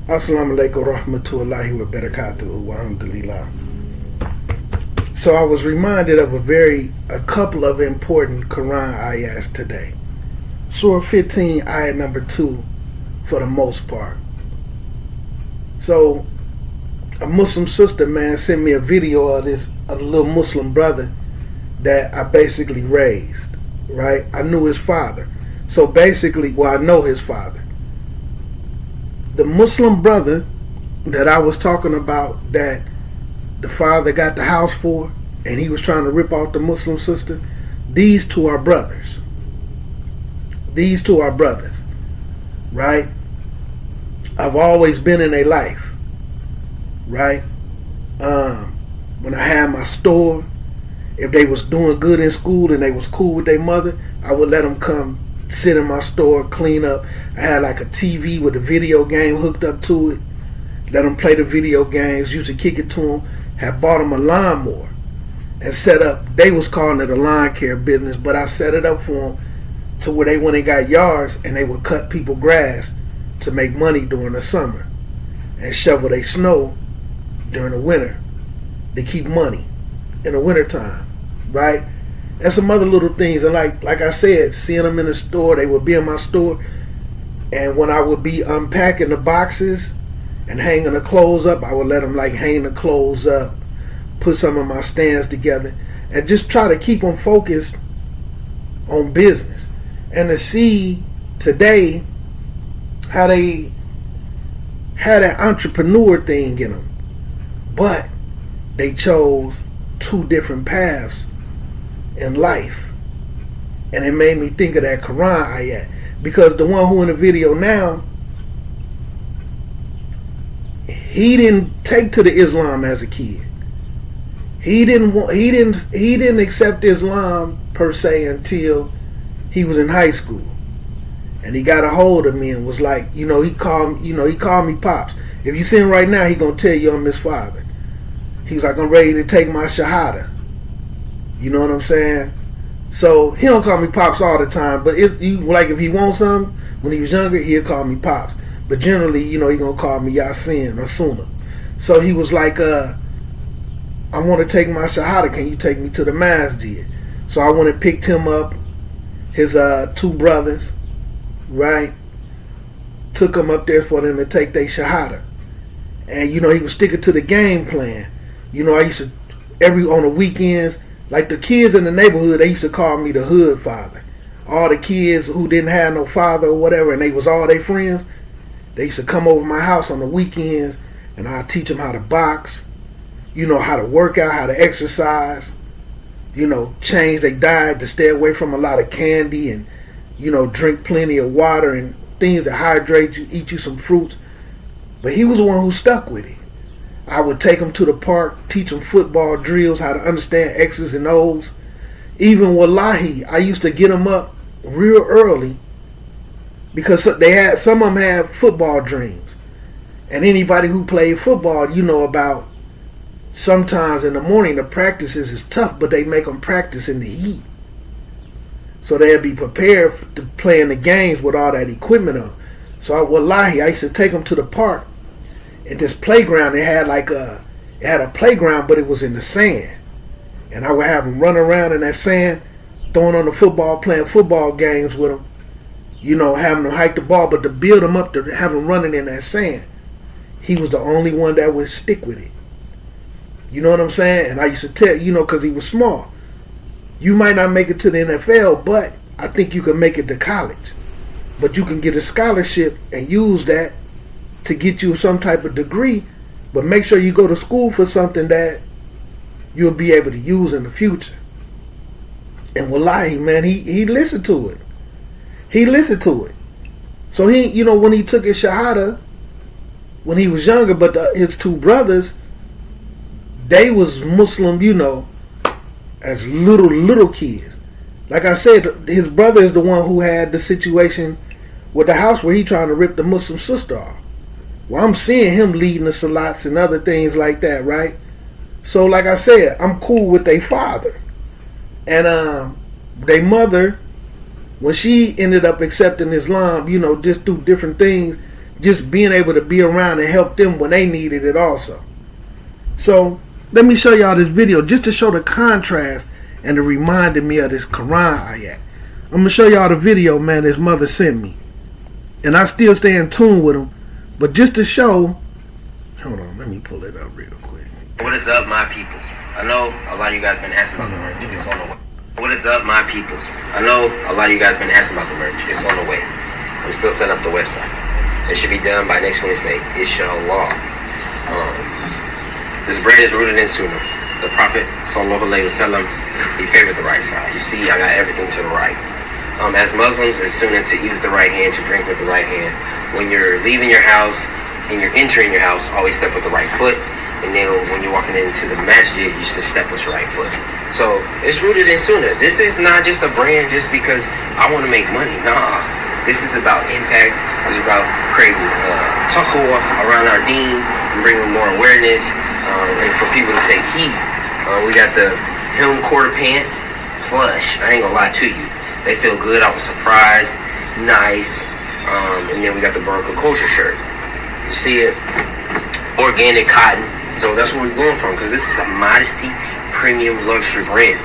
Assalamu alaikum rahmatullahi wa barakatuhu wa alhamdulillah. So I was reminded of a couple of important Quran ayahs today. Surah 15, ayah number 2, for the most part. So a Muslim sister, man, sent me a video of a little Muslim brother that I basically raised, right? I knew his father. So basically, I know his father. The Muslim brother that I was talking about, that the father got the house for, and he was trying to rip off the Muslim sister, these two are brothers. These two are brothers, right? I've always been in their life, right? When I had my store, if they was doing good in school and they was cool with their mother, I would let them come sit in my store, clean up. I had like a TV with a video game hooked up to it. Let them play the video games, used to kick it to them. Had bought them a lawnmower and set up, they was calling it a lawn care business, but I set it up for them to where when they got yards, and they would cut people grass to make money during the summer and shovel their snow during the winter to keep money in the wintertime, right? And some other little things. And like I said, seeing them in the store, they would be in my store, and when I would be unpacking the boxes and hanging the clothes up, I would let them hang the clothes up, put some of my stands together, and just try to keep them focused on business. And to see today how they had that entrepreneur thing in them, but they chose two different paths in life. And it made me think of that Quran ayat, because the one who in the video now, he didn't take to the Islam as a kid. He didn't accept Islam per se until he was in high school. And he got a hold of me and was like, he called me Pops. If you see him right now, he gonna tell you I'm his father. He's like, I'm ready to take my Shahada. You know what I'm saying? So he don't call me Pops all the time, but if he wants something, when he was younger, he'll call me Pops. But generally, he gonna call me Yasin or Suna. So he was like, I want to take my Shahada. Can you take me to the masjid? So I went and picked him up, his two brothers, right? Took them up there for them to take their Shahada. And he was sticking to the game plan. I used to, on the weekends, like the kids in the neighborhood, they used to call me the hood father. All the kids who didn't have no father or whatever, and they was all their friends, they used to come over my house on the weekends, and I'd teach them how to box, how to work out, how to exercise, change their diet to stay away from a lot of candy, and, drink plenty of water and things that hydrate you, eat you some fruits. But he was the one who stuck with it. I would take them to the park, teach them football drills, how to understand X's and O's. Even wallahi, I used to get them up real early because some of them had football dreams. And anybody who played football, about sometimes in the morning the practices is tough, but they make them practice in the heat. So they'll be prepared to play in the games with all that equipment on. So I used to take them to the park. And this playground, it had a playground, but it was in the sand. And I would have them run around in that sand, throwing on the football, playing football games with them, having them hike the ball, but to build them up, to have them running in that sand. He was the only one that would stick with it. You know what I'm saying? And I used to tell, because he was small, you might not make it to the NFL, but I think you can make it to college. But you can get a scholarship and use that to get you some type of degree, but make sure you go to school for something that you'll be able to use in the future. And wallahi, man, he listened to it. He listened to it. So he, when he took his Shahada, when he was younger, but his two brothers, they was Muslim, as little kids. Like I said, his brother is the one who had the situation with the house where he trying to rip the Muslim sister off. Well, I'm seeing him leading the salats and other things like that, right? So, like I said, I'm cool with their father. And their mother, when she ended up accepting Islam, just through different things, just being able to be around and help them when they needed it also. So let me show y'all this video just to show the contrast and it reminded me of this Quran ayat. I'm going to show y'all the video, man, his mother sent me. And I still stay in tune with him. But just to show, hold on, let me pull it up real quick. What is up, my people? I know a lot of you guys been asking about the merch. It's on the way. What is up, my people? I know a lot of you guys been asking about the merch. It's on the way. I'm still setting up the website. It should be done by next Wednesday, inshallah. This brand is rooted in Sunnah. The Prophet sallallahu alaihi wasallam, he favored the right side. You see, I got everything to the right. As Muslims, it's Sunnah to eat with the right hand, to drink with the right hand. When you're leaving your house and you're entering your house, always step with the right foot. And then when you're walking into the masjid, you should step with your right foot. So it's rooted in Sunnah. This is not just a brand just because I want to make money. Nah, this is about impact. It's about creating taqwa around our deen and bringing more awareness and for people to take heed. We got the Helm quarter pants, plush. I ain't gonna lie to you. They feel good. I was surprised. Nice. And then we got the Baraka Culture shirt. You see it? Organic cotton. So that's where we're going from, because this is a modesty premium luxury brand.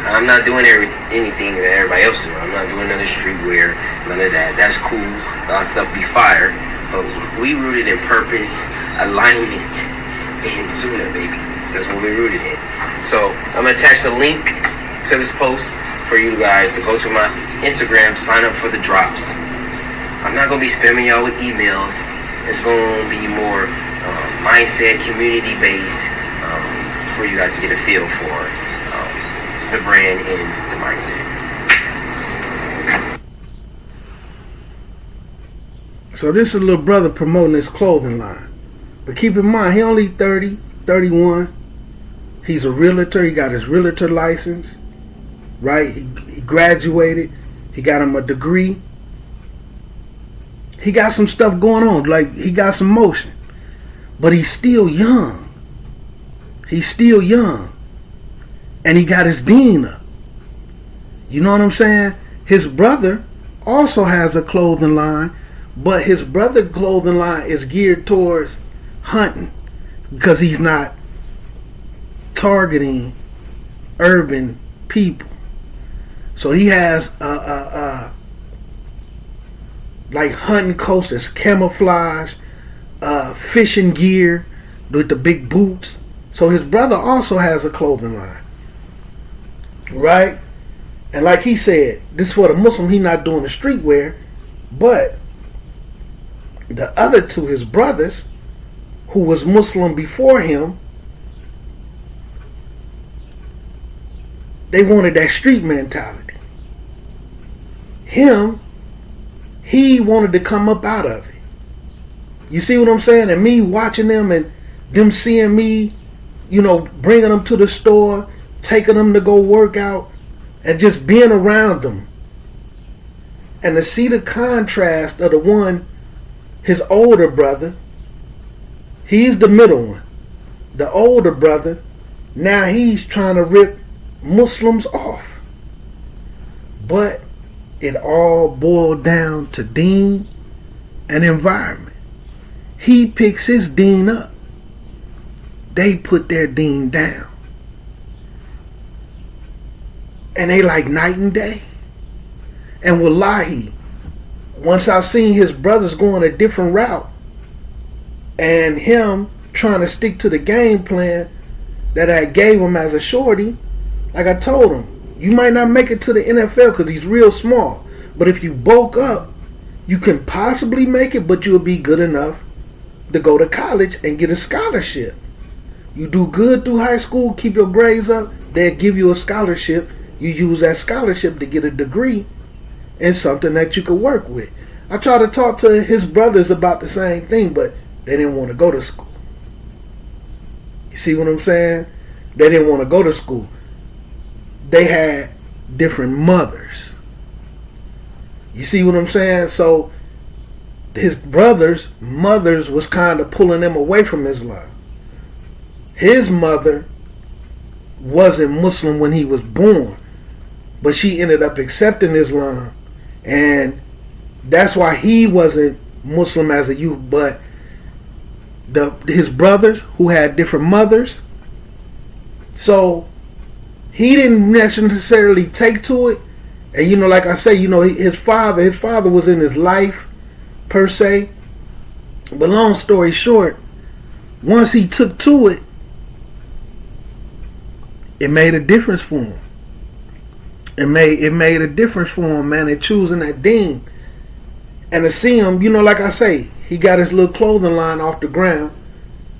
I'm not doing anything that everybody else do. I'm not doing none of streetwear, none of that. That's cool. A lot of stuff be fire. But we rooted in purpose, alignment, and Sunnah, baby. That's what we're rooted in. So I'm going to attach the link to this post for you guys to go to my Instagram, sign up for the drops. I'm not going to be spamming y'all with emails. It's going to be more mindset, community-based for you guys to get a feel for the brand and the mindset. So this is a little brother promoting his clothing line. But keep in mind, he only 30, 31. He's a realtor. He got his realtor license. Right? He graduated. He got him a degree. He got some stuff going on. Like, he got some motion. But he's still young. He's still young. And he got his deen up. You know what I'm saying? His brother also has a clothing line. But his brother's clothing line is geared towards hunting. Because he's not targeting urban people. So he has like hunting coasters, camouflage, fishing gear with the big boots. So his brother also has a clothing line, right? And like he said, this is for the Muslim. He not doing the streetwear, but the other two, his brothers, who was Muslim before him, they wanted that street mentality. He wanted to come up out of it. You see what I'm saying? And me watching them and them seeing me, you know, bringing them to the store, taking them to go work out, and just being around them. And to see the contrast of the one, his older brother, he's the middle one. The older brother, now he's trying to rip Muslims off. But it all boiled down to deen and environment. He picks his deen up. They put their deen down. And they like night and day. And wallahi, once I seen his brothers going a different route and him trying to stick to the game plan that I gave him as a shorty, like I told him, you might not make it to the NFL because he's real small. But if you bulk up, you can possibly make it, but you'll be good enough to go to college and get a scholarship. You do good through high school, keep your grades up, they'll give you a scholarship. You use that scholarship to get a degree in something that you could work with. I tried to talk to his brothers about the same thing, but they didn't want to go to school. You see what I'm saying? They didn't want to go to school. They had different mothers. You see what I'm saying? So his brothers' mothers was kind of pulling them away from Islam. His mother wasn't Muslim when he was born, but she ended up accepting Islam, and that's why he wasn't Muslim as a youth, but his brothers who had different mothers, so he didn't necessarily take to it. And like I say, his father was in his life per se. But long story short, once he took to it, it made a difference for him. It made a difference for him, man, in choosing that deen. And to see him, like I say, he got his little clothing line off the ground.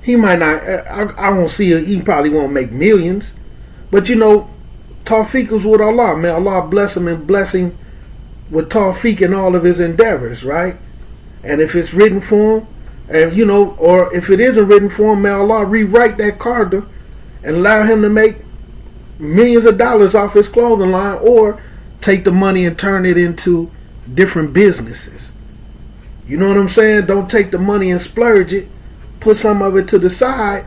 He might not, I won't see it, he probably won't make millions. But Tawfiq was with Allah. May Allah bless him and bless him with Tawfiq in all of his endeavors, right? And if it's written for him, and or if it isn't written for him, may Allah rewrite that Carter and allow him to make millions of dollars off his clothing line, or take the money and turn it into different businesses. You know what I'm saying? Don't take the money and splurge it. Put some of it to the side,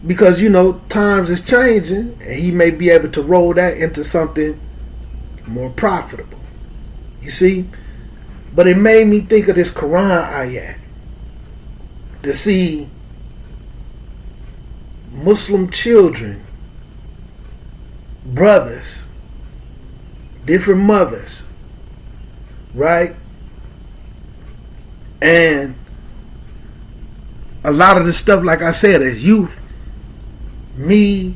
because times is changing, and he may be able to roll that into something more profitable. You see? But it made me think of this Quran ayat, to see Muslim children, brothers, different mothers, right? And a lot of the stuff, like I said, as youth, me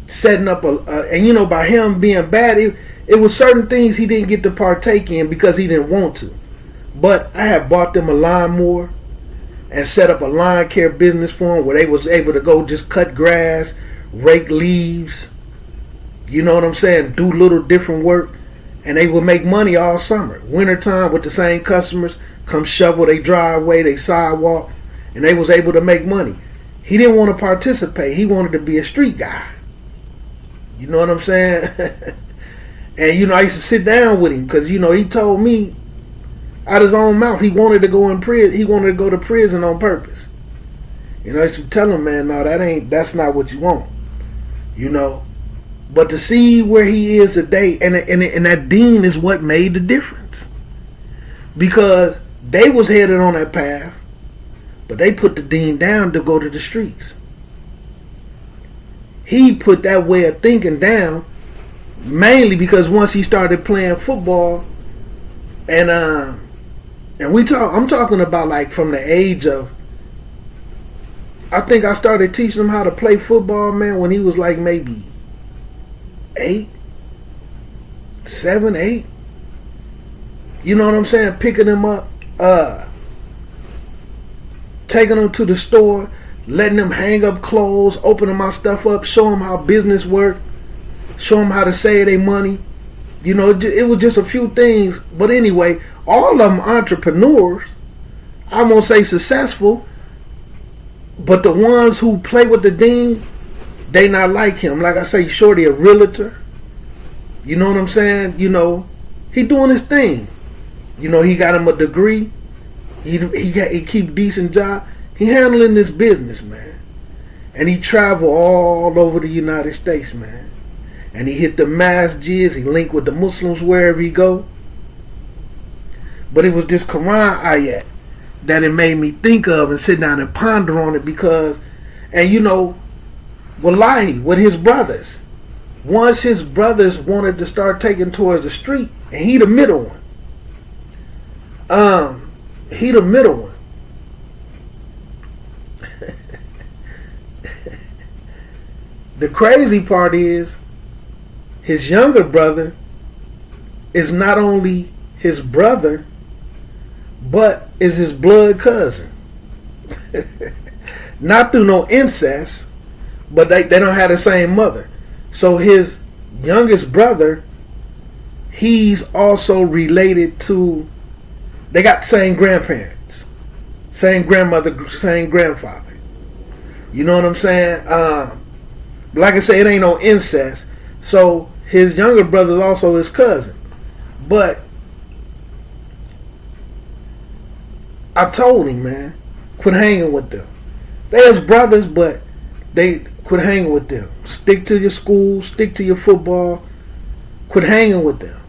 setting up and by him being bad, it was certain things he didn't get to partake in because he didn't want to. But I had bought them a lawnmower and set up a lawn care business for them, where they was able to go just cut grass, rake leaves, you know what I'm saying, do little different work, and they would make money all summer. Wintertime with the same customers, come shovel their driveway, their sidewalk, and they was able to make money. He didn't want to participate. He wanted to be a street guy. You know what I'm saying? And I used to sit down with him, because he told me out his own mouth he wanted to go in prison. He wanted to go to prison on purpose. I used to tell him, man, no, that's not what you want. But to see where he is today, and that deen is what made the difference, because they was headed on that path, but they put the deen down to go to the streets. He put that way of thinking down, mainly because once he started playing football, and I'm talking about like from the age of, I think I started teaching him how to play football, man, when he was like maybe 7, 8. You know what I'm saying? Picking him up, taking him to the store, letting him hang up clothes, opening my stuff up, show him how business work, show him how to save their money. It was just a few things. But anyway, all of them entrepreneurs. I won't say successful, but the ones who play with the deen, they not like him. Like I say, Shorty a realtor. You know what I'm saying? He doing his thing. He got him a degree. He keep decent job. He handling this business, man. And he travel all over the United States, man. And he hit the masjids. He linked with the Muslims wherever he go. But it was this Quran ayat that it made me think of and sit down and ponder on it, because, and wallahi, with his brothers, once his brothers wanted to start taking towards the street, and he the middle one. He the middle one. The crazy part is, his younger brother is not only his brother, but is his blood cousin. Not through no incest, but they don't have the same mother. So his youngest brother, he's also related to, they got the same grandparents, same grandmother, same grandfather. You know what I'm saying? Like I say, it ain't no incest. So his younger brother is also his cousin. But I told him, man, quit hanging with them. They his brothers, but they quit hanging with them. Stick to your school, stick to your football. Quit hanging with them.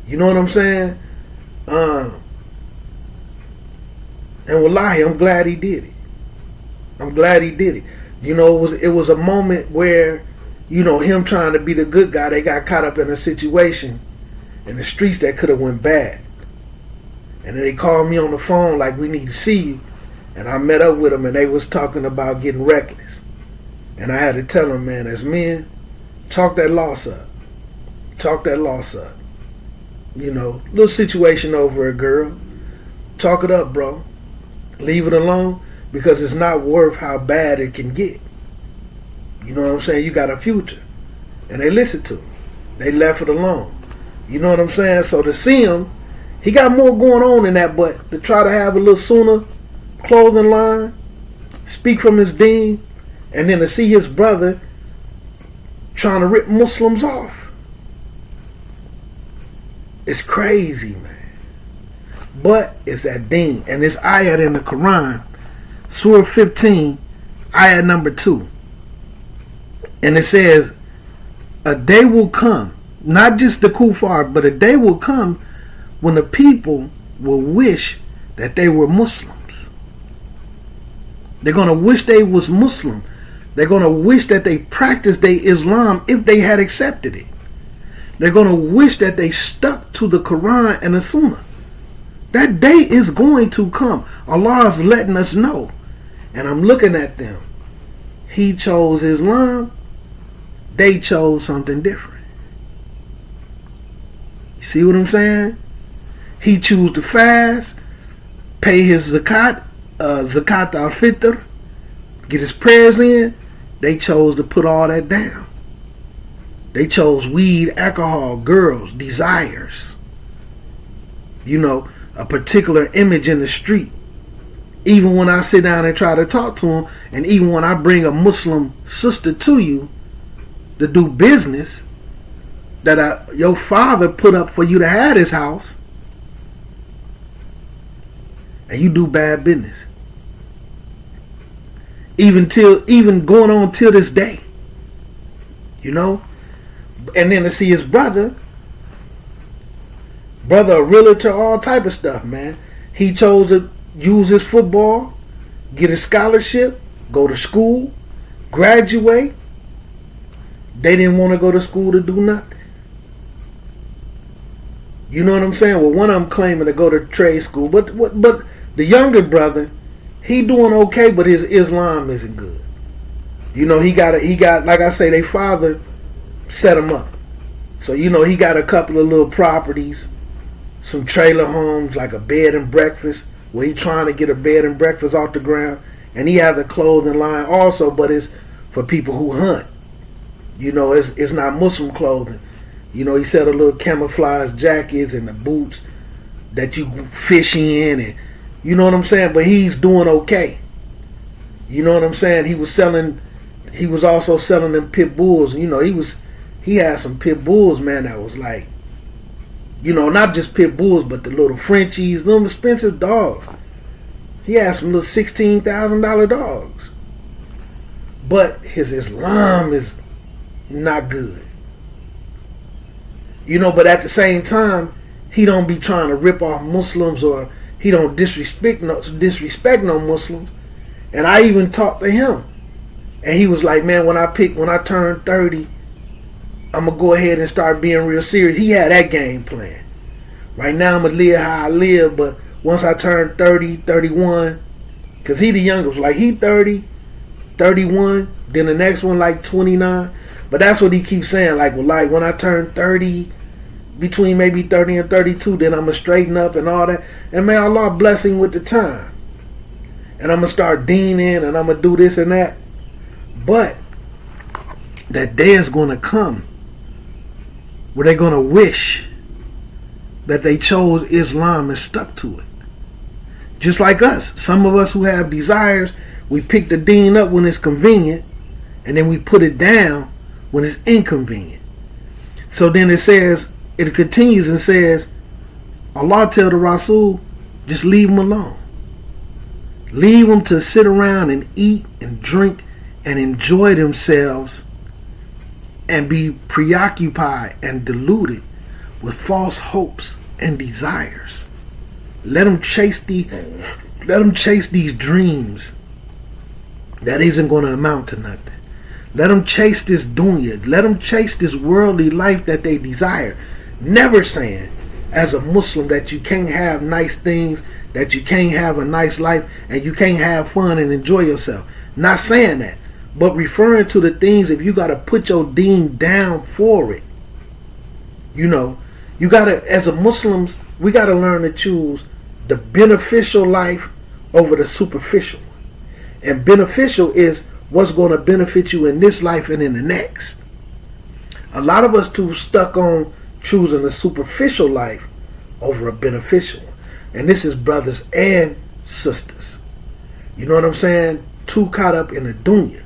You know what I'm saying? And wallahi, I'm glad he did it. I'm glad he did it. You know, it was a moment where, you know, him trying to be the good guy, they got caught up in a situation in the streets that could have went bad. And then they called me on the phone like, we need to see you. And I met up with them, and they was talking about getting reckless. And I had to tell them, man, as men, talk that loss up. Talk that loss up. You know, little situation over a girl. Talk it up, bro. Leave it alone, because it's not worth how bad it can get. You know what I'm saying? You got a future. And they listened to me. They left it alone. You know what I'm saying? So to see him, he got more going on than that, but to try to have a little sooner clothing line, speak from his deen, and then to see his brother trying to rip Muslims off. It's crazy, man. But it's that deen. And this ayat in the Quran, Surah 15, ayat number 2. And it says, a day will come, not just the kuffar, but a day will come when the people will wish that they were Muslims. They're going to wish they was Muslim. They're going to wish that they practiced their Islam if they had accepted it. They're going to wish that they stuck to the Quran and the Sunnah. That day is going to come. Allah is letting us know. And I'm looking at them. He chose Islam. They chose something different. You see what I'm saying? He chose to fast, pay his zakat al-fitr, get his prayers in. They chose to put all that down. They chose weed, alcohol, girls, desires. You know, a particular image in the street. Even when I sit down and try to talk to them, and even when I bring a Muslim sister to you to do business that your father put up for you to have this house, and you do bad business. Even going on till this day. You know? And then to see his brother a realtor, all type of stuff, man. He chose to use his football, get a scholarship, go to school, graduate. They didn't want to go to school to do nothing. You know what I'm saying? Well, one of them claiming to go to trade school, but the younger brother, he doing okay, but his Islam isn't good. You know, he got like I say, their father set him up. So, you know, he got a couple of little properties, some trailer homes, like a bed and breakfast, where he trying to get a bed and breakfast off the ground. And he has a clothing line also, but it's for people who hunt. You know, it's not Muslim clothing. You know, he sell the little camouflage jackets and the boots that you fish in, and you know what I'm saying? But he's doing okay. You know what I'm saying? He was also selling them pit bulls. You know, he had some pit bulls, man, that was like, you know, not just pit bulls, but the little Frenchies, little expensive dogs. He had some little $16,000 dogs. But his Islam is not good. You know, but at the same time, he don't be trying to rip off Muslims, or he don't disrespect no Muslims. And I even talked to him, and he was like, man, when I turn 30, I'm gonna go ahead and start being real serious. He had that game plan. Right now I'm gonna live how I live, but once I turn 30, 31, because he the youngest, like he 30, 31, then the next one like 29. But that's what he keeps saying, like, well, like when I turn 30, between maybe 30 and 32, then I'm going to straighten up and all that. And may Allah bless him with the time. And I'm going to start deening, and I'm going to do this and that. But that day is going to come where they're going to wish that they chose Islam and stuck to it. Just like us. Some of us who have desires, we pick the deen up when it's convenient, and then we put it down when it's inconvenient. So then it continues and says, Allah tell the Rasul, just leave them alone. Leave them to sit around and eat and drink and enjoy themselves and be preoccupied and deluded with false hopes and desires. Let them chase Let them chase these dreams that isn't going to amount to nothing. Let them chase this dunya. Let them chase this worldly life that they desire. Never saying, as a Muslim, that you can't have nice things, that you can't have a nice life, and you can't have fun and enjoy yourself. Not saying that, but referring to the things, if you got to put your deen down for it. You know, you got to, as a Muslims, we got to learn to choose the beneficial life over the superficial. And beneficial is what's going to benefit you in this life and in the next. A lot of us too stuck on choosing a superficial life over a beneficial one. And this is brothers and sisters. You know what I'm saying? Too caught up in the dunya.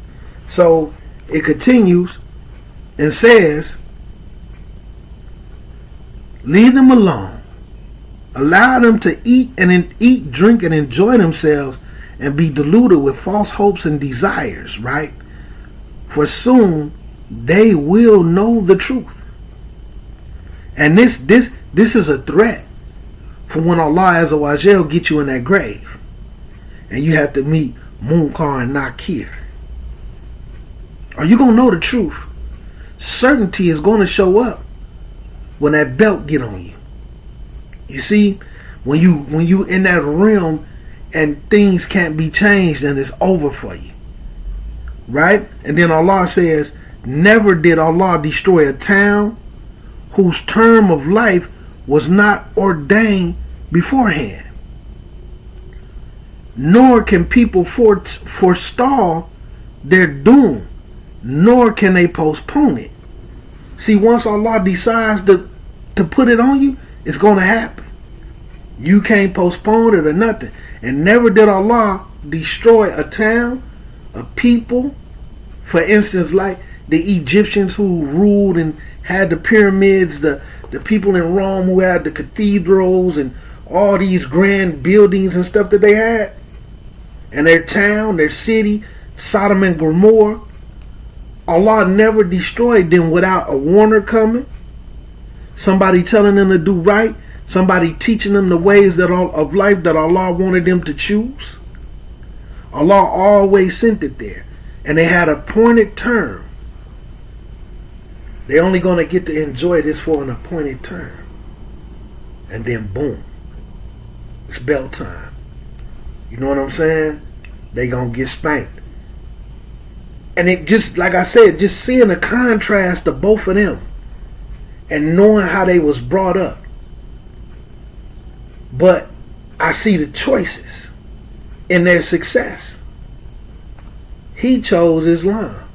So it continues and says, leave them alone. Allow them to eat, drink, and enjoy themselves, and be deluded with false hopes and desires, right? For soon they will know the truth. And this is a threat for when Allah Azza wa Jal get you in that grave, and you have to meet Munkar and Nakir. Are you gonna know the truth? Certainty is gonna show up when that belt get on you. You see, when you in that realm and things can't be changed, and it's over for you, right? And then Allah says, never did Allah destroy a town whose term of life was not ordained beforehand, nor can people forestall their doom, nor can they postpone it. See, once Allah decides to put it on you, it's going to happen. You can't postpone it or nothing. And never did Allah destroy a town, a people. For instance, like the Egyptians who ruled and had the pyramids, the people in Rome who had the cathedrals and all these grand buildings and stuff that they had. And their town, their city, Sodom and Gomorrah. Allah never destroyed them without a warner coming. Somebody telling them to do right. Somebody teaching them the ways of life that Allah wanted them to choose. Allah always sent it there. And they had a appointed term. They're only going to get to enjoy this for an appointed term. And then boom. It's bell time. You know what I'm saying? They going to get spanked. And it just, like I said, just seeing the contrast of both of them. And knowing how they was brought up. But I see the choices in their success. He chose Islam.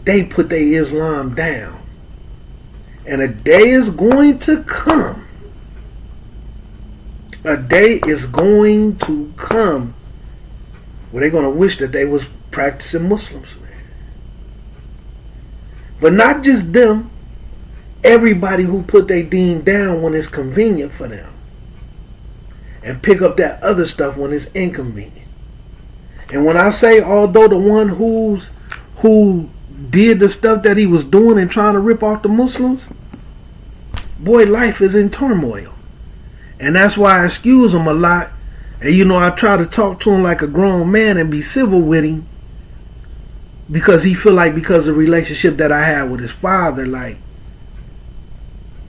They put their Islam down. And a day is going to come. A day is going to come where they're going to wish that they was practicing Muslims, man. But not just them. Everybody who put their deen down when it's convenient for them. And pick up that other stuff when it's inconvenient. And when I say, although the one who did the stuff that he was doing and trying to rip off the Muslims, boy, life is in turmoil. And that's why I excuse him a lot. And you know, I try to talk to him like a grown man and be civil with him. Because he feel like because of the relationship that I had with his father, like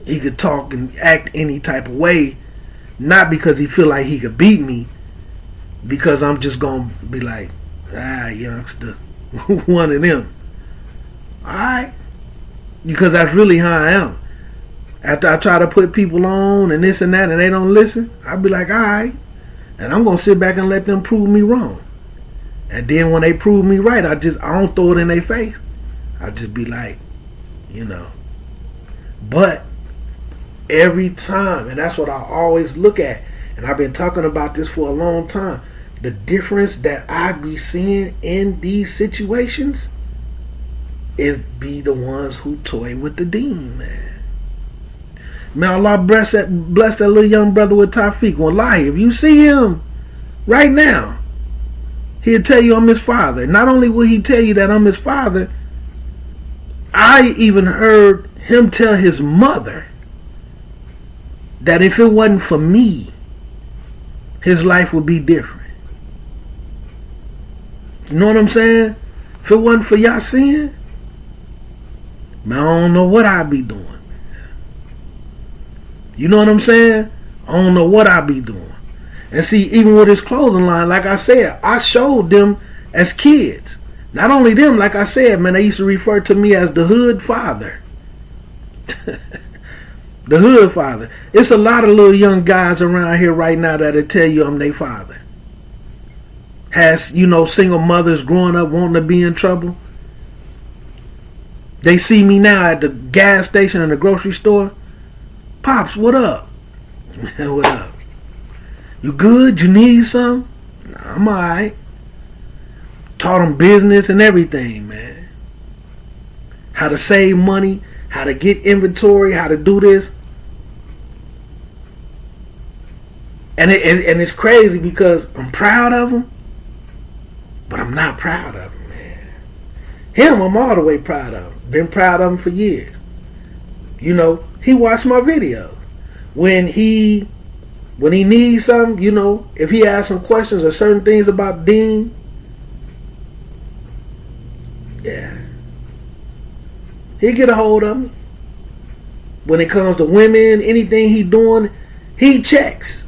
he could talk and act any type of way. Not because he feel like he could beat me, because I'm just going to be like, youngster, one of them. Alright? Because that's really how I am. After I try to put people on and this and that and they don't listen, I'll be like, alright. And I'm going to sit back and let them prove me wrong. And then when they prove me right, I don't throw it in their face. I just be like, you know. But every time, and that's what I always look at, and I've been talking about this for a long time, the difference that I be seeing in these situations is be the ones who toy with the deen, man. May Allah bless that little young brother with Tawfiq. Wallahi, if you see him right now, he'll tell you I'm his father. Not only will he tell you that I'm his father, I even heard him tell his mother that if it wasn't for me his life would be different. You know what I'm saying? If it wasn't for Yasin, man, I don't know what I'd be doing. Man. You know what I'm saying? I don't know what I'd be doing. And see, even with his clothing line, like I said, I showed them as kids. Not only them, like I said, man, they used to refer to me as the hood father. The hood father. It's a lot of little young guys around here right now that'll tell you I'm their father. Has, single mothers growing up wanting to be in trouble. They see me now at the gas station and the grocery store. Pops, what up? What up? You good? You need something? Nah, I'm alright. Taught them business and everything, man. How to save money, how to get inventory, how to do this. And it's crazy because I'm proud of them, but I'm not proud of him, man. Him, I'm all the way proud of him. Been proud of him for years. He watched my videos. When he needs something, if he asks some questions or certain things about Dean, yeah, he'll get a hold of me. When it comes to women, anything he doing, he checks.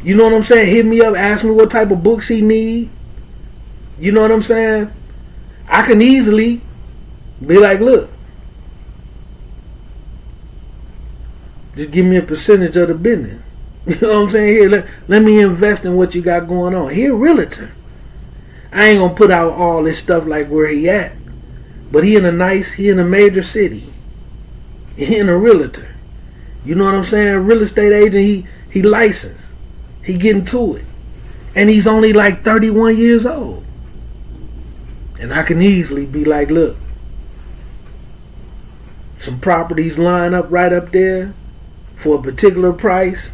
You know what I'm saying? Hit me up, ask me what type of books he need. You know what I'm saying? I can easily be like, look, just give me a percentage of the business. You know what I'm saying? Here, let me invest in what you got going on. He a realtor. I ain't gonna put out all this stuff like where he at. But he in a major city. He in a realtor. You know what I'm saying? Real estate agent, he licensed. He getting to it. And he's only like 31 years old. And I can easily be like, look, some properties line up right up there for a particular price.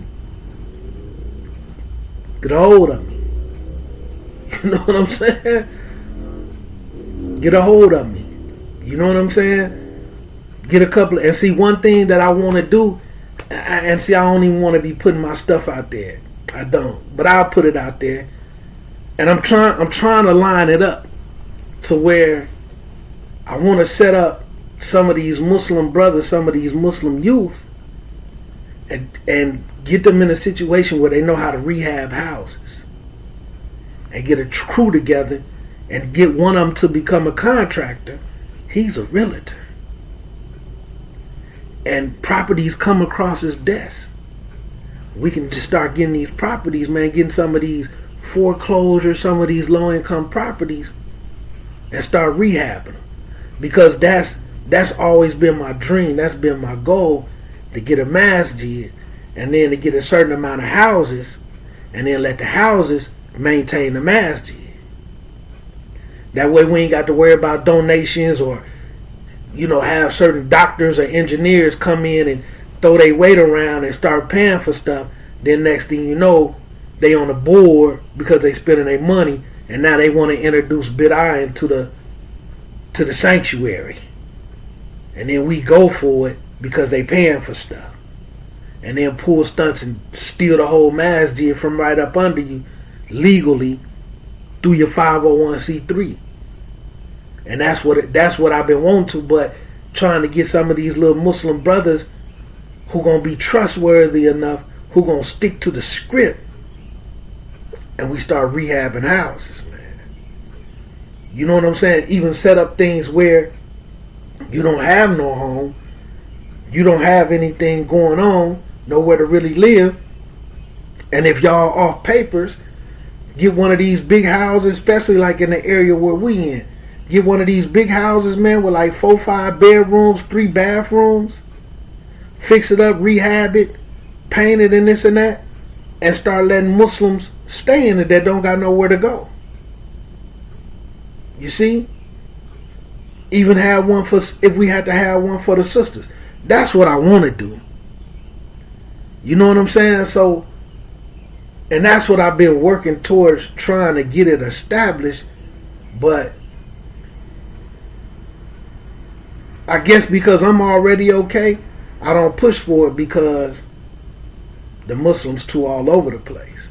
Get a hold of me. You know what I'm saying? Get a hold of me. You know what I'm saying? Get a couple and see one thing that I want to do. And see, I don't even want to be putting my stuff out there. I don't. But I'll put it out there. And I'm trying to line it up to where I want to set up some of these Muslim brothers, some of these Muslim youth, and get them in a situation where they know how to rehab houses. And get a crew together and get one of them to become a contractor. He's a realtor. And properties come across his desk. We can just start getting these properties, man, getting some of these foreclosures, some of these low-income properties, and start rehabbing them. Because that's always been my dream. That's been my goal, to get a masjid and then to get a certain amount of houses and then let the houses maintain the masjid. That way we ain't got to worry about donations or, have certain doctors or engineers come in and throw their weight around and start paying for stuff. Then next thing you know, they on the board because they spending their money, and now they want to introduce bid'ah into the sanctuary. And then we go for it because they paying for stuff. And then pull stunts and steal the whole masjid from right up under you legally through your 501c3. And that's what I've been wanting to, but trying to get some of these little Muslim brothers who gonna be trustworthy enough, who gonna stick to the script, and we start rehabbing houses, man. You know what I'm saying? Even set up things where you don't have no home, you don't have anything going on, nowhere to really live, and if y'all off papers, get one of these big houses, especially like in the area where we in. Get one of these big houses, man, with like 4-5 bedrooms, 3 bathrooms. Fix it up, rehab it, paint it and this and that, and start letting Muslims stay in it that don't got nowhere to go. You see? Even have one for, if we had to have one for the sisters. That's what I want to do. You know what I'm saying? So, and that's what I've been working towards, trying to get it established. But I guess because I'm already okay, I don't push for it because the Muslims too all over the place.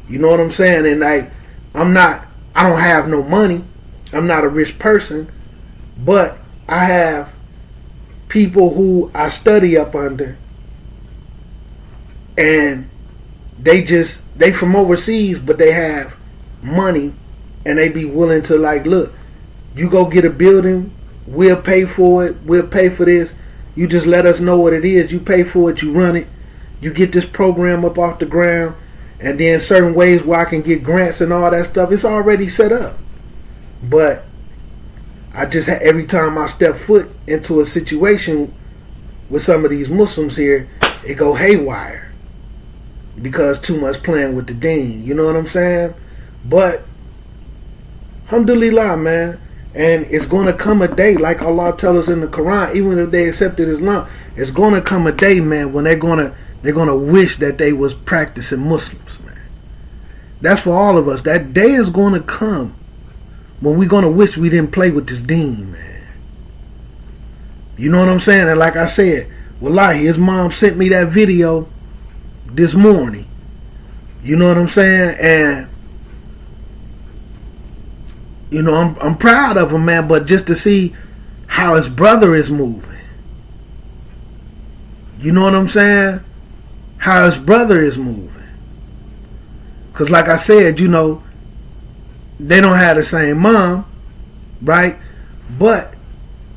You know what I'm saying? And like, I don't have no money. I'm not a rich person, but I have people who I study up under, and they from overseas, but they have money, and they be willing to like, look, you go get a building, we'll pay for it, we'll pay for this. You just let us know what it is. You pay for it, you run it, you get this program up off the ground, and then certain ways where I can get grants and all that stuff. It's already set up. But I just every time I step foot into a situation with some of these Muslims here, it go haywire because too much playing with the deen. You know what I'm saying? But alhamdulillah, man. And it's going to come a day, like Allah tells us in the Quran, even if they accepted Islam, it's going to come a day, man, when they're going to wish that they was practicing Muslims, man. That's for all of us. That day is going to come when we're going to wish we didn't play with this deen, man. You know what I'm saying? And like I said, wallahi, his mom sent me that video this morning. You know what I'm saying? And you know, I'm proud of him, man, but just to see how his brother is moving. You know what I'm saying? How his brother is moving. Because like I said, you know, they don't have the same mom, right? But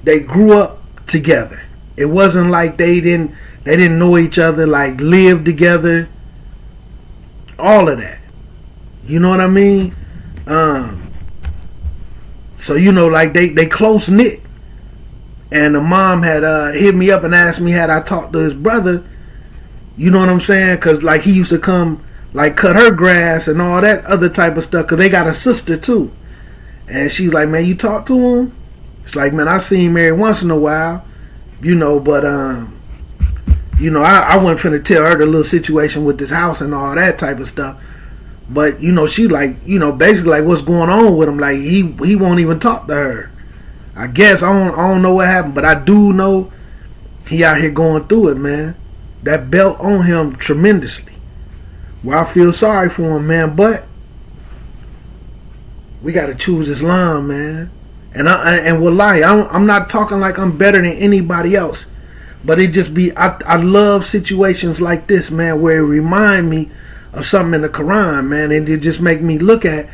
they grew up together. It wasn't like they didn't know each other, like lived together. All of that. You know what I mean? So, you know, like they close knit. And the mom had hit me up and asked me had I talked to his brother. You know what I'm saying? Because like he used to come like cut her grass and all that other type of stuff. Because they got a sister too. And she's like, man, you talk to him? It's like, man, I see him every once in a while. You know, but you know, I wasn't finna tell her the little situation with this house and all that type of stuff. But, you know, she like, you know, basically like what's going on with him. Like he won't even talk to her. I guess I don't know what happened, but I do know he out here going through it, man. That belt on him tremendously. Well, I feel sorry for him, man, but we got to choose Islam, man. And wallahi, I'm not talking like I'm better than anybody else, but it just be I love situations like this, man, where it remind me of something in the Quran, man, and it just make me look at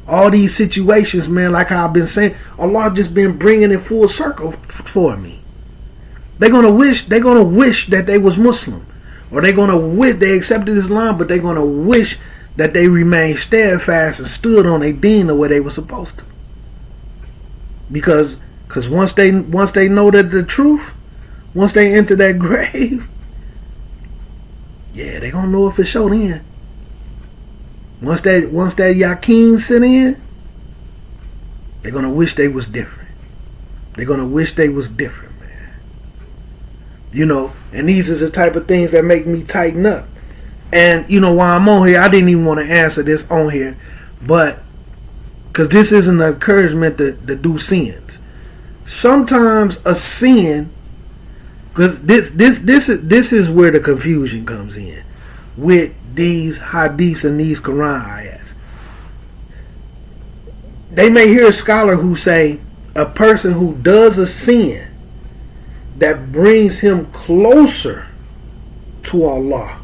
all these situations, man, like how I've been saying, Allah just been bringing it full circle for me. They're gonna wish that they was Muslim, or they're gonna wish they accepted Islam, but they're gonna wish that they remained steadfast and stood on their deen the way they were supposed to. Because once they know that the truth, once they enter that grave, yeah, they gonna know it for sure then. Once that Yaqeen sit in, they're gonna wish they was different. They're gonna wish they was different, man. You know, and these are the type of things that make me tighten up. And you know, while I'm on here, I didn't even want to answer this on here, but because this isn't an encouragement to do sins. Sometimes a sin, because this is where the confusion comes in with these hadiths and these Quran ayats. They may hear a scholar who say a person who does a sin that brings him closer to Allah,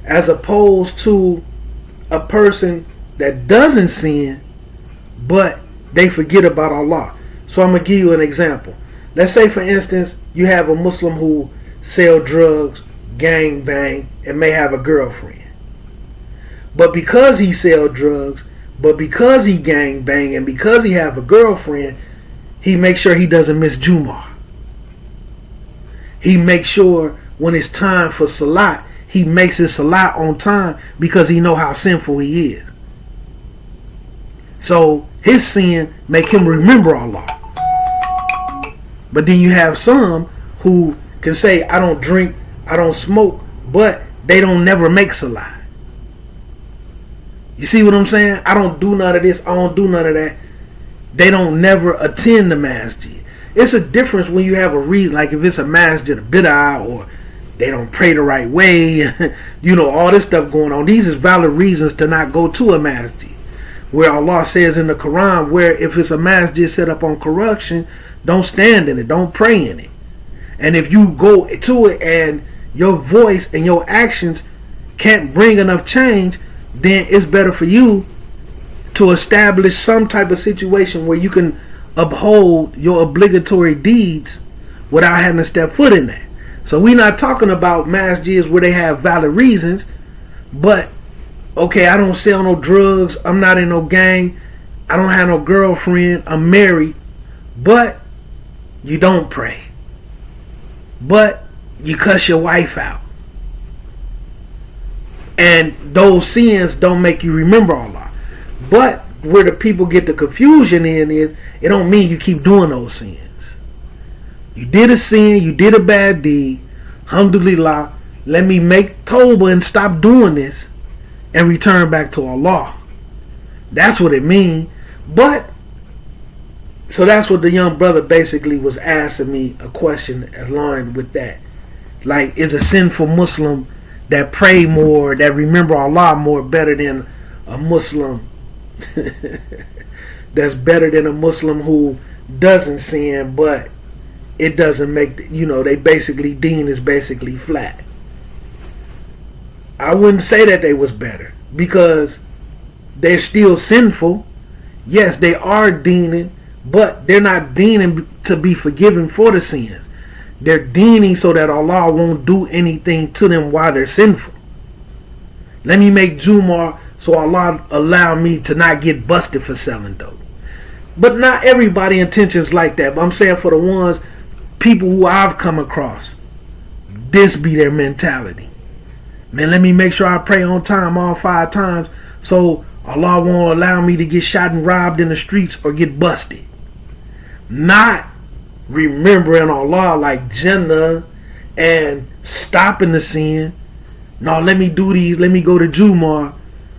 as opposed to a person that doesn't sin but they forget about Allah. So I'm going to give you an example. Let's say, for instance, you have a Muslim who sell drugs, gang bang, and may have a girlfriend. But because he sell drugs, but because he gang bang, and because he have a girlfriend, he makes sure he doesn't miss Jumu'ah. He makes sure when it's time for Salat, he makes his Salat on time because he know how sinful he is. So his sin make him remember Allah. But then you have some who can say, I don't drink, I don't smoke, but they don't never make Salat. You see what I'm saying? I don't do none of this, I don't do none of that. They don't never attend the masjid. It's a difference when you have a reason, like if it's a masjid, a bid'ah, or they don't pray the right way. All this stuff going on. These is valid reasons to not go to a masjid. Where Allah says in the Quran, where if it's a masjid set up on corruption, don't stand in it, don't pray in it. And if you go to it and your voice and your actions can't bring enough change, then it's better for you to establish some type of situation where you can uphold your obligatory deeds without having to step foot in that. So we're not talking about masjids where they have valid reasons, but okay, I don't sell no drugs, I'm not in no gang, I don't have no girlfriend, I'm married, but you don't pray, but you cuss your wife out, and those sins don't make you remember Allah. But where the people get the confusion in is, it don't mean you keep doing those sins. You did a sin, you did a bad deed, alhamdulillah, let me make tawbah and stop doing this and return back to Allah. That's what it means. But so that's what the young brother basically was asking me a question along with that. Like, is a sinful Muslim that pray more, that remember Allah more, better than a Muslim that's better than a Muslim who doesn't sin, but it doesn't make, they basically, deen is basically flat. I wouldn't say that they was better, because they're still sinful. Yes, they are deening, but they're not deening to be forgiven for the sins. They're deening so that Allah won't do anything to them while they're sinful. Let me make Jumar so Allah allow me to not get busted for selling dope. But not everybody intentions like that. But I'm saying for the ones, people who I've come across, this be their mentality. Man, let me make sure I pray on time all 5 times so Allah won't allow me to get shot and robbed in the streets or get busted. Not remembering Allah like Jannah and stopping the sin. No, let me do these, let me go to Jumar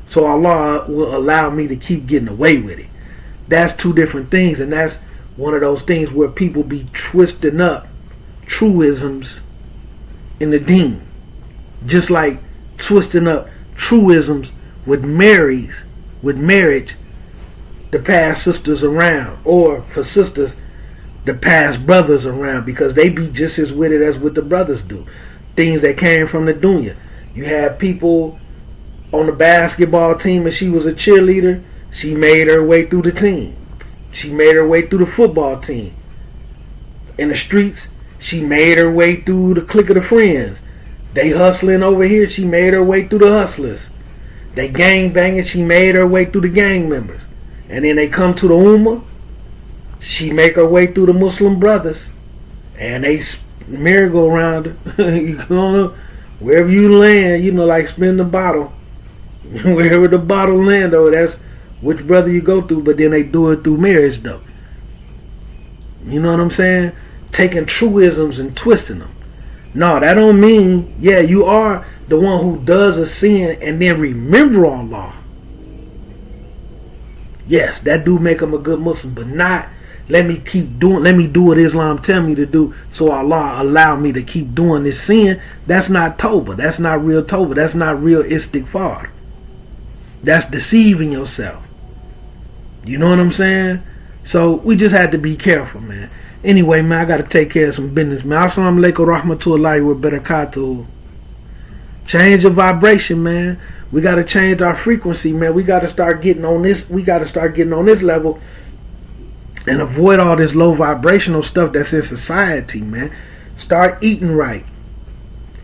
so Allah will allow me to keep getting away with it. That's two different things, and that's one of those things where people be twisting up truisms in the deen. Just like twisting up truisms with marriage, to pass sisters around, or for sisters to pass brothers around, because they be just as with it as what the brothers do. Things that came from the dunya. You had people on the basketball team, and she was a cheerleader. She made her way through the team. She made her way through the football team. In the streets, she made her way through the clique of the friends. They hustling over here, she made her way through the hustlers. They gang banging, she made her way through the gang members. And then they come to the Ummah, she make her way through the Muslim brothers. And they merry-go-round her. You know, wherever you land, like spin the bottle. Wherever the bottle land, though, that's which brother you go through. But then they do it through marriage, though. You know what I'm saying? Taking truisms and twisting them. No, that don't mean, you are the one who does a sin and then remember Allah. Yes, that do make him a good Muslim, but not let me do what Islam tell me to do, so Allah allow me to keep doing this sin. That's not tawbah. That's not real tawbah. That's not real istighfar. That's deceiving yourself. You know what I'm saying? So we just had to be careful, man. Anyway, man, I got to take care of some business, man. Assalamu alaikum rahmatullahi wa barakatuh. Change your vibration, man. We got to change our frequency, man. We got to start getting on this. We got to start getting on this level and avoid all this low vibrational stuff that's in society, man. Start eating right.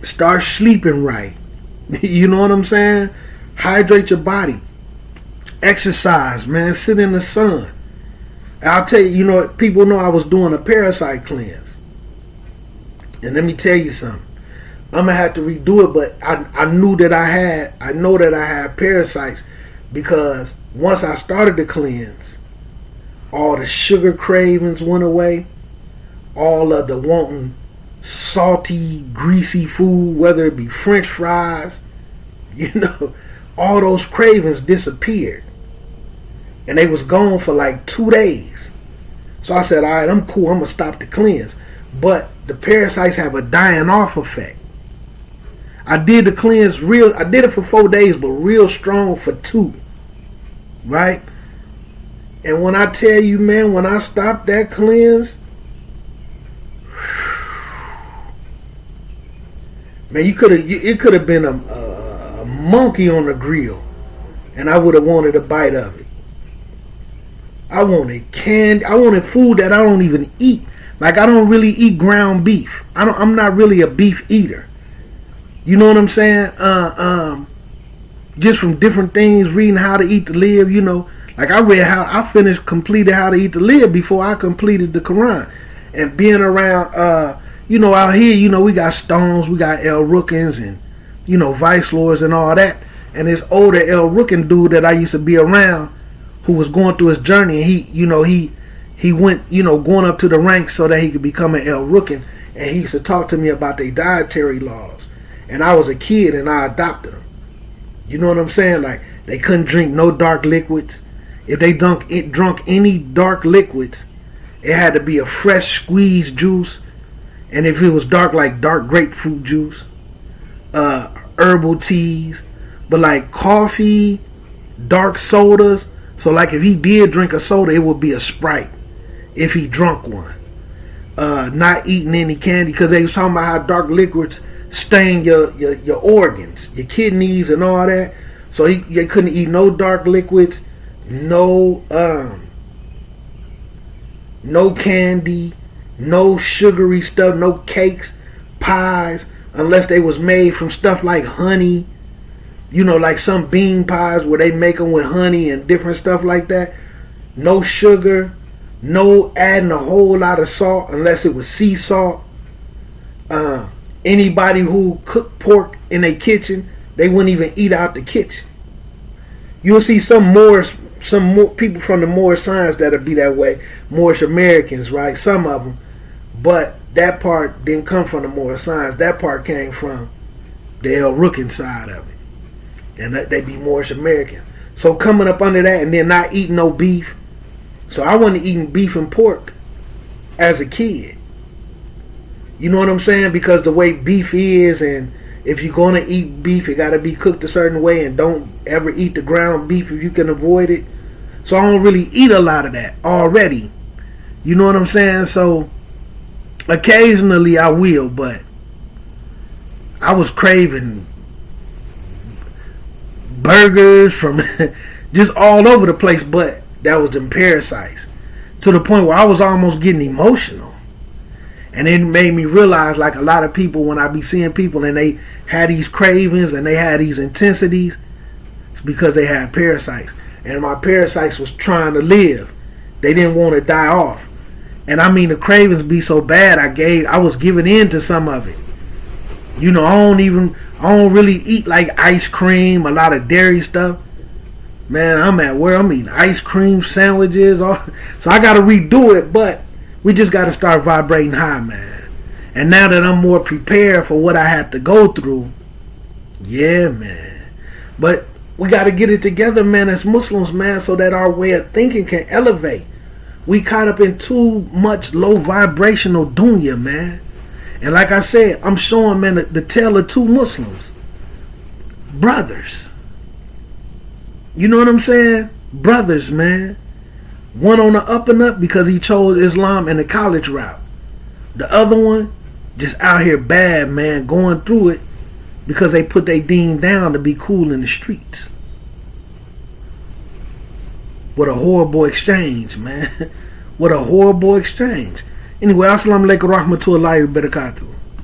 Start sleeping right. You know what I'm saying? Hydrate your body. Exercise, man. Sit in the sun. I'll tell you, people know I was doing a parasite cleanse. And let me tell you something. I'm going to have to redo it, but I know that I had parasites, because once I started the cleanse, all the sugar cravings went away. All of the wanting salty, greasy food, whether it be French fries, all those cravings disappeared. And they was gone for like 2 days. So I said, all right, I'm cool. I'm going to stop the cleanse. But the parasites have a dying off effect. I did the cleanse real. I did it for 4 days, but real strong for 2. Right? And when I tell you, man, when I stopped that cleanse, man, it could have been a monkey on the grill, and I would have wanted a bite of it. I wanted candy. I wanted food that I don't even eat. Like, I don't really eat ground beef. I'm not really a beef eater. You know what I'm saying? Just from different things, reading How to Eat to Live, you know. Like, completed How to Eat to Live before I completed the Quran. And being around, you know, out here, you know, we got Stones, we got El Rookins, and, you know, Vice Lords and all that. And this older El Rookin dude that I used to be around, who was going through his journey, and he went, you know, going up to the ranks so that he could become an El Rookin. And he used to talk to me about their dietary laws. And I was a kid and I adopted them. You know what I'm saying? Like, they couldn't drink no dark liquids. If they drunk any dark liquids, it had to be a fresh squeezed juice. And if it was dark, like dark grapefruit juice, herbal teas. But like coffee, dark sodas. So like if he did drink a soda, it would be a Sprite if he drunk one. Not eating any candy, because they was talking about how dark liquids stain your organs, your kidneys and all that. So they couldn't eat no dark liquids, no candy, no sugary stuff, no cakes, pies, unless they was made from stuff like honey. You know, like some bean pies where they make them with honey and different stuff like that. No sugar, no adding a whole lot of salt unless it was sea salt. Anybody who cooked pork in their kitchen, they wouldn't even eat out the kitchen. You'll see some more people from the Moorish signs that'll be that way. Moorish Americans, right? Some of them. But that part didn't come from the Moorish signs. That part came from the El Rookin side of it. And they be Moorish American. So coming up under that and then not eating no beef. So I wasn't eating beef and pork as a kid. You know what I'm saying? Because the way beef is, and if you're going to eat beef, it got to be cooked a certain way, and don't ever eat the ground beef if you can avoid it. So I don't really eat a lot of that already. You know what I'm saying? So occasionally I will, but I was craving burgers from just all over the place, but that was them parasites, to the point where I was almost getting emotional. And it made me realize, like a lot of people, when I be seeing people and they had these cravings and they had these intensities, it's because they had parasites. And my parasites was trying to live. They didn't want to die off. And I mean, the cravings be so bad, I was giving in to some of it. You know, I don't really eat like ice cream, a lot of dairy stuff. Man, I'm eating ice cream sandwiches. So I got to redo it, but we just got to start vibrating high, man. And now that I'm more prepared for what I had to go through, yeah, man. But we got to get it together, man, as Muslims, man, so that our way of thinking can elevate. We caught up in too much low vibrational dunya, man. And like I said, I'm showing, man, the tale of two Muslims. Brothers. You know what I'm saying? Brothers, man. One on the up and up because he chose Islam and the college route. The other one just out here bad, man, going through it because they put their deen down to be cool in the streets. What a horrible exchange, man. What a horrible exchange. Anyway, assalamu alaikum warahmatullahi wabarakatuh.